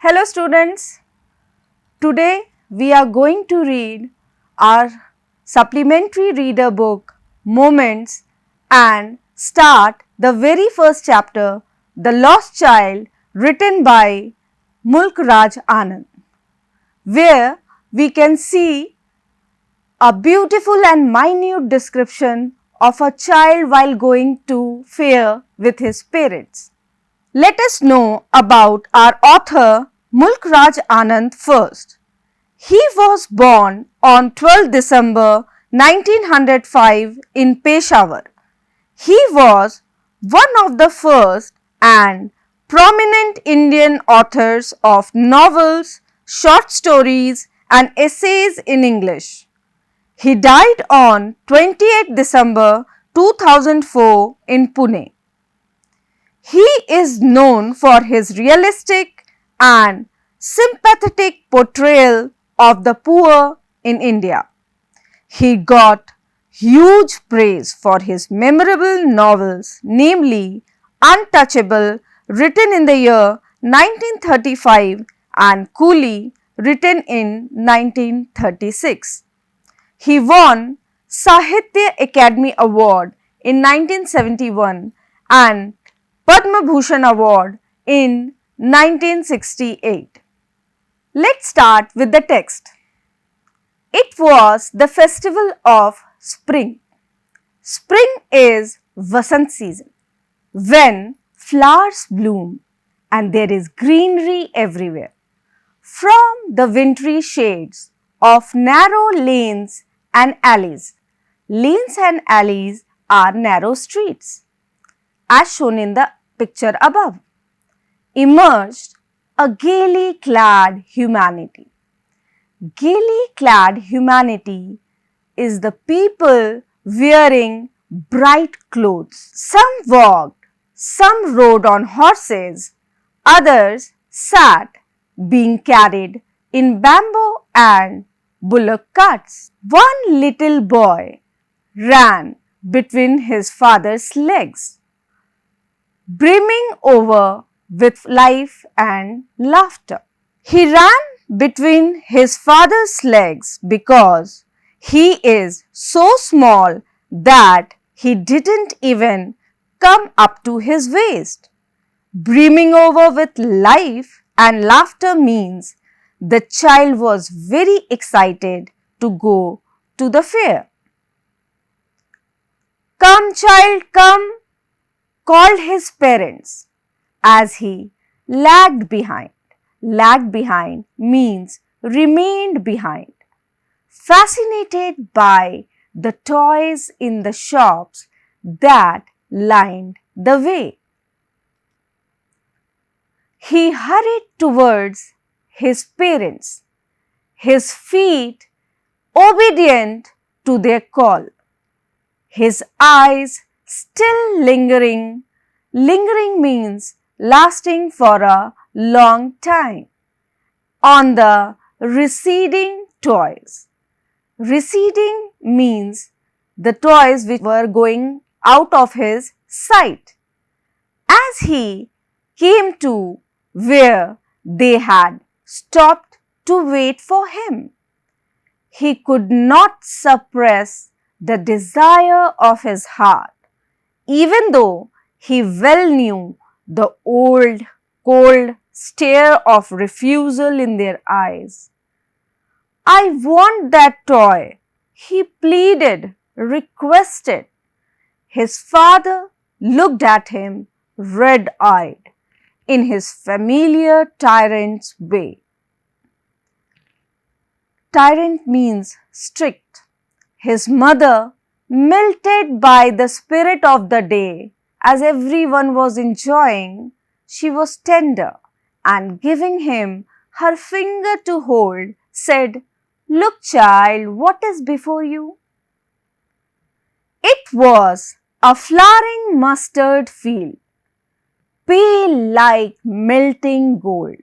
Hello students, today we are going to read our supplementary reader book Moments and start the very first chapter, The Lost Child, written by Mulk Raj Anand, where we can see a beautiful and minute description of a child while going to fair with his parents. Let us know about our author Mulk Raj Anand first. He was born on 12 December 1905 in Peshawar. He was one of the first and prominent Indian authors of novels, short stories and essays in English. He died on 28 December 2004 in Pune. He is known for his realistic and sympathetic portrayal of the poor in India. He got huge praise for his memorable novels, namely Untouchable, written in the year 1935, and Coolie, written in 1936. He won Sahitya Academy Award in 1971 and Padma Bhushan Award in 1968. Let's start with the text. It was the festival of spring. Spring is Vasant season, when flowers bloom and there is greenery everywhere. From the wintry shades of narrow lanes and alleys. Lanes and alleys are narrow streets, as shown in the picture above, emerged a gaily clad humanity. Gaily clad humanity is the people wearing bright clothes. Some walked, some rode on horses, others sat, being carried in bamboo and bullock carts. One little boy ran between his father's legs, brimming over with life and laughter. He ran between his father's legs because he is so small that he didn't even come up to his waist. Brimming over with life and laughter means the child was very excited to go to the fair. "Come, child, come," called his parents as he lagged behind. Lagged behind means remained behind. Fascinated by the toys in the shops that lined the way. He hurried towards his parents, his feet obedient to their call, his eyes still lingering. Lingering means lasting for a long time, on the receding toys. Receding means the toys which were going out of his sight. As he came to where they had stopped to wait for him, he could not suppress the desire of his heart, even though he well knew the old, cold stare of refusal in their eyes. "I want that toy," he pleaded, requested. His father looked at him red-eyed in his familiar tyrant's way. Tyrant means strict. His mother, melted by the spirit of the day, as everyone was enjoying, she was tender and giving him her finger to hold, said, "Look, child, what is before you?" It was a flowering mustard field, pale like melting gold.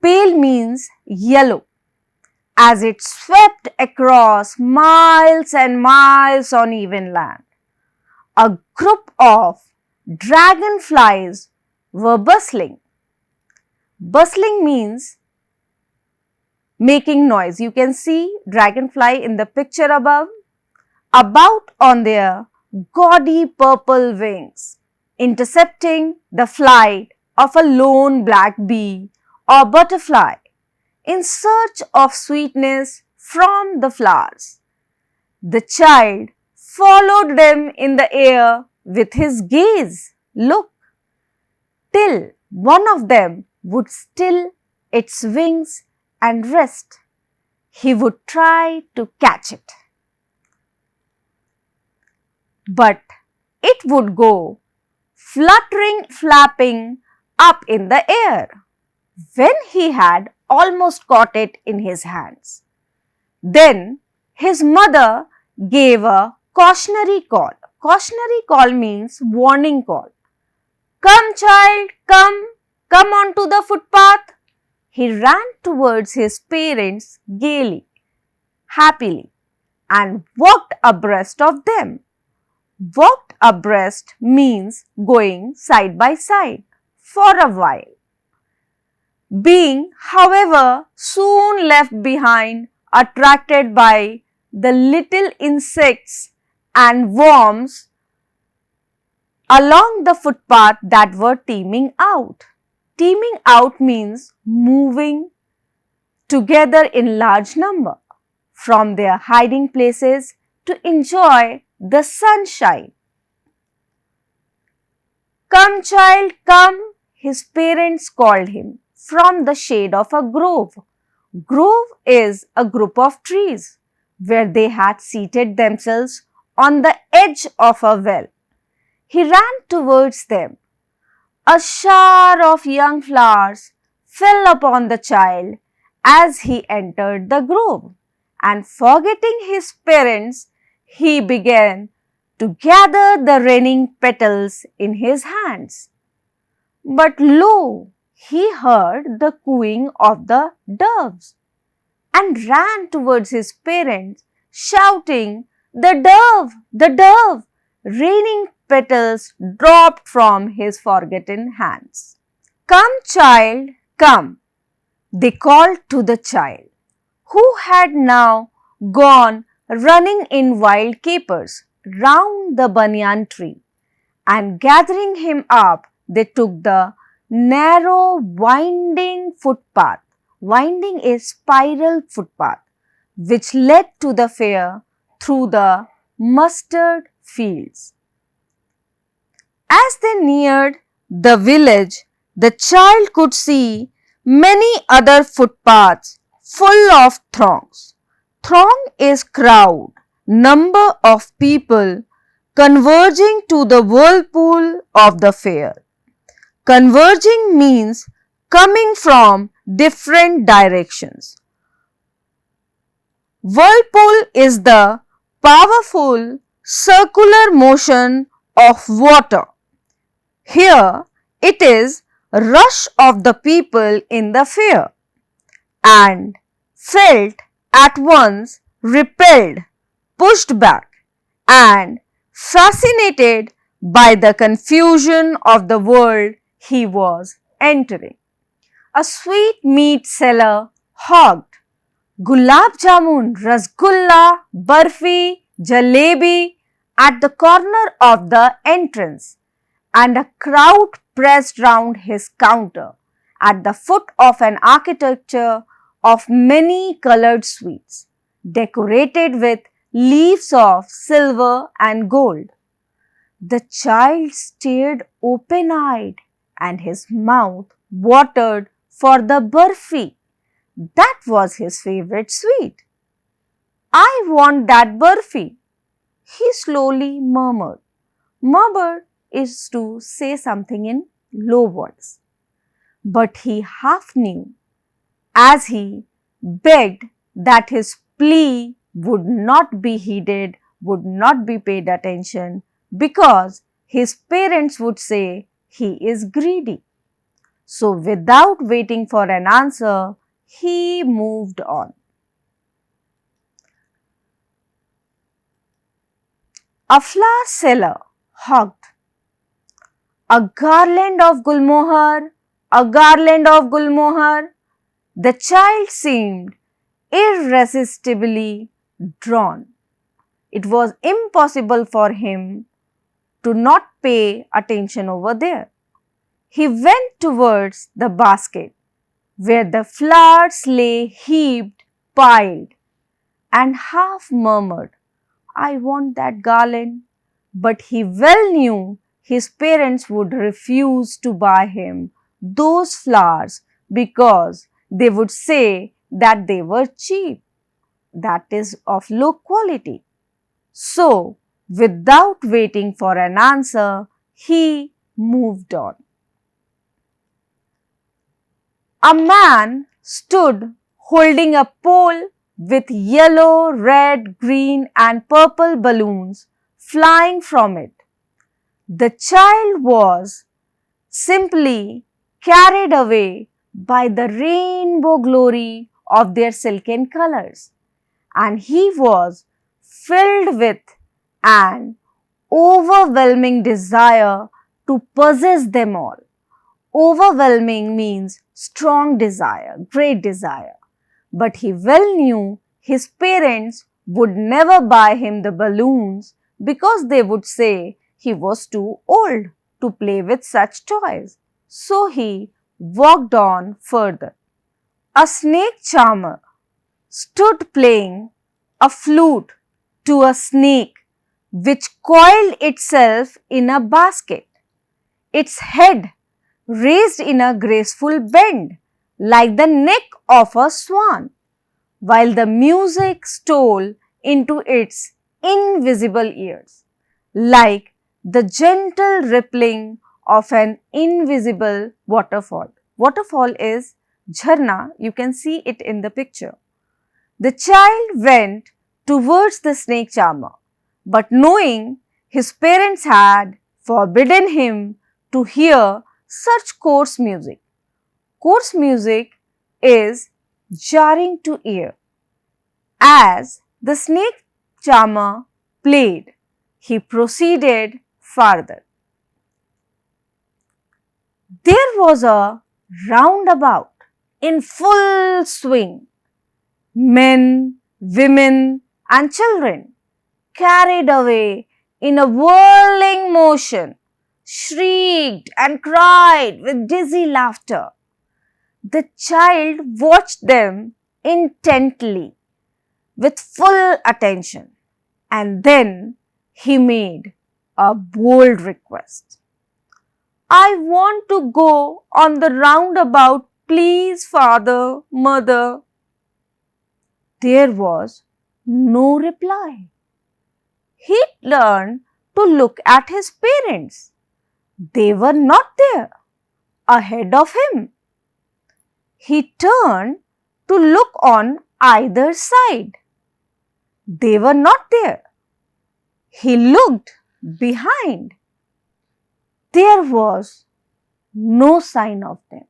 Pale means yellow, as it swept across miles and miles on even land. A group of dragonflies were bustling. Bustling means making noise. You can see dragonfly in the picture above. About on their gaudy purple wings, intercepting the flight of a lone black bee or butterfly in search of sweetness from the flowers. The child followed them in the air with his gaze. Look, till one of them would still its wings and rest. He would try to catch it, but it would go fluttering, flapping up in the air. When he had almost caught it in his hands, then his mother gave a cautionary call. Cautionary call means warning call. Come, child, come onto the footpath. He ran towards his parents gaily, happily, and walked abreast of them. Walked abreast means going side by side for a while. Being, however, soon left behind, attracted by the little insects and worms along the footpath that were teeming out. Teeming out means moving together in large number from their hiding places to enjoy the sunshine. Come, child, come, his parents called him from the shade of a grove. Grove is a group of trees where they had seated themselves on the edge of a well. He ran towards them. A shower of young flowers fell upon the child as he entered the grove, and forgetting his parents, he began to gather the raining petals in his hands. But lo, he heard the cooing of the doves and ran towards his parents, shouting, The dove, the dove! Raining petals dropped from his forgotten hands. Come, child, come, they called to the child, who had now gone running in wild capers round the banyan tree, and gathering him up, they took the narrow, winding footpath. Winding is spiral footpath, which led to the fair through the mustard fields. As they neared the village, the child could see many other footpaths full of throngs. Throng is crowd, number of people converging to the whirlpool of the fair. Converging means coming from different directions. Whirlpool is the powerful circular motion of water. Here it is rush of the people in the fair, and felt at once repelled, pushed back, and fascinated by the confusion of the world he was entering. A sweet meat seller hogged gulab jamun, rasgulla, barfi, jalebi at the corner of the entrance, and a crowd pressed round his counter at the foot of an architecture of many colored sweets, decorated with leaves of silver and gold. The child stared open-eyed, and his mouth watered for the barfi. That was his favorite sweet. I want that barfi, he slowly murmured. Murmured is to say something in low voice. But he half knew, as he begged, that his plea would not be heeded, would not be paid attention, because his parents would say he is greedy. So without waiting for an answer, he moved on. A flower seller hogged a garland of gulmohar, a garland of gulmohar, the child seemed irresistibly drawn. It was impossible for him to not pay attention over there. He went towards the basket where the flowers lay heaped, piled, and half murmured, "I want that garland." But he well knew his parents would refuse to buy him those flowers because they would say that they were cheap, that is, of low quality. So, without waiting for an answer, he moved on. A man stood holding a pole with yellow, red, green, and purple balloons flying from it. The child was simply carried away by the rainbow glory of their silken colors, and he was filled with an overwhelming desire to possess them all. Overwhelming means strong desire, great desire. But he well knew his parents would never buy him the balloons because they would say he was too old to play with such toys. So he walked on further. A snake charmer stood playing a flute to a snake which coiled itself in a basket, its head raised in a graceful bend like the neck of a swan, while the music stole into its invisible ears like the gentle rippling of an invisible waterfall. Waterfall is jharna, you can see it in the picture. The child went towards the snake charmer, but knowing his parents had forbidden him to hear such coarse music. Coarse music is jarring to ear. As the snake charmer played, he proceeded farther. There was a roundabout in full swing. Men, women, and children, carried away in a whirling motion, shrieked and cried with dizzy laughter. The child watched them intently, with full attention, and then he made a bold request. "I want to go on the roundabout, please, father, mother." There was no reply. He turned to look at his parents. They were not there, ahead of him. He turned to look on either side. They were not there. He looked behind. There was no sign of them.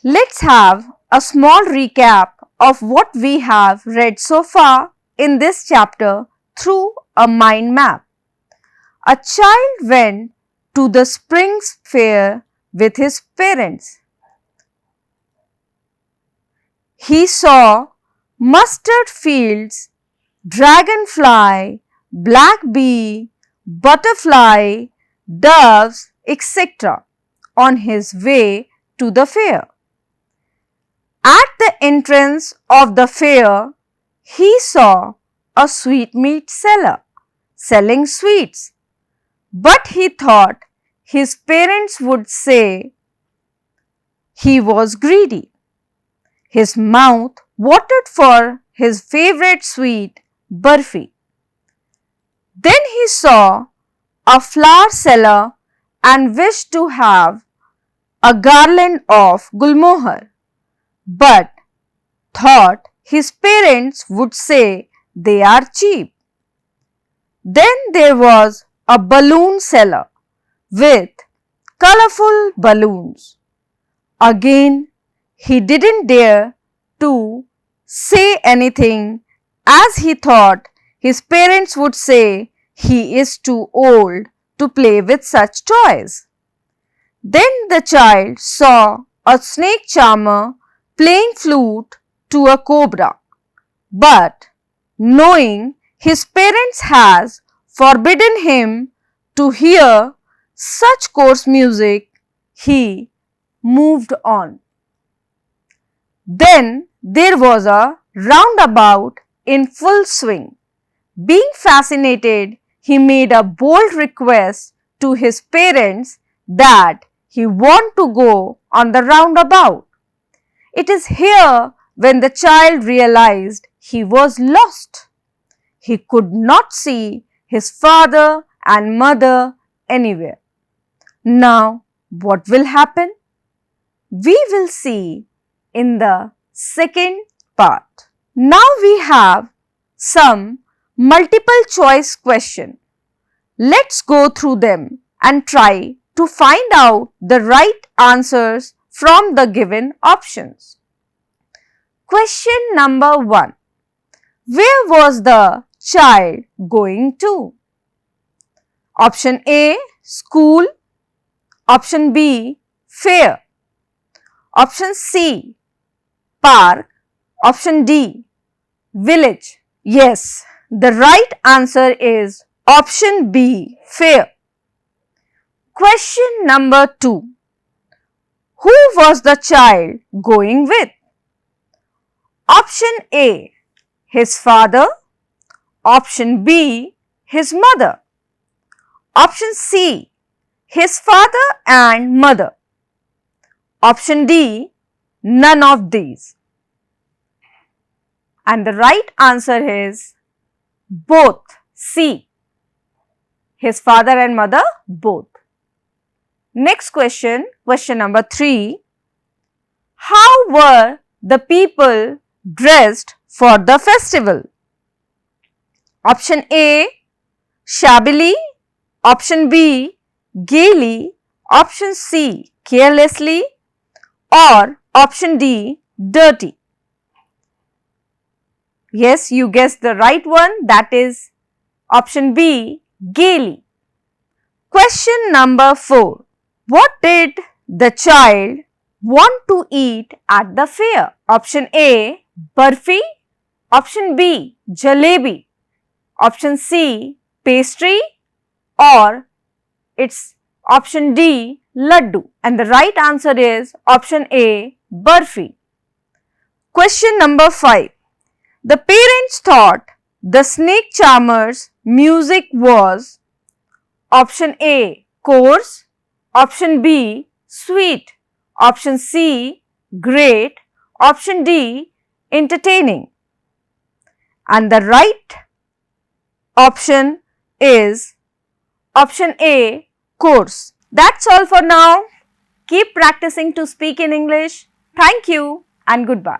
Let's have a small recap of what we have read so far in this chapter through a mind map. A child went to the spring fair with his parents. He saw mustard fields, dragonfly, black bee, butterfly, doves, etc. on his way to the fair. At the entrance of the fair, he saw a sweetmeat seller selling sweets, but he thought his parents would say he was greedy. His mouth watered for his favorite sweet, barfi. Then he saw a flower seller and wished to have a garland of gulmohar, but thought his parents would say they are cheap. Then there was a balloon seller with colorful balloons. Again, he didn't dare to say anything as he thought his parents would say he is too old to play with such toys. Then the child saw a snake charmer playing flute to a cobra, but knowing his parents has forbidden him to hear such coarse music, he moved on. Then there was a roundabout in full swing. Being fascinated, he made a bold request to his parents that he want to go on the roundabout. It is here when the child realized he was lost. He could not see his father and mother anywhere. Now, what will happen? We will see in the second part. Now we have some multiple choice question. Let's go through them and try to find out the right answers from the given options. Question number 1. Where was the child going to? Option A, school. Option B, fair. Option C, park. Option D, village. Yes, the right answer is option B, fair. Question number 2. Who was the child going with? Option A, his father. Option B, his mother. Option C, his father and mother. Option D, none of these. And the right answer is both. C, his father and mother both. Next question, question number 3. How were the people dressed for the festival? Option A, shabbily. Option B, gaily. Option C, carelessly. Or option D, dirty. Yes, you guessed the right one, that is option B, gaily. Question number 4. What did the child want to eat at the fair? Option A, barfi. Option B, jalebi. Option C, pastry. Or it's option D, laddu. And the right answer is option A, barfi. Question number 5. The parents thought the snake charmer's music was option A, coarse. Option B, sweet. Option C, great. Option D, entertaining. And the right option is option A, coarse. That's all for now. Keep practicing to speak in English. Thank you and goodbye.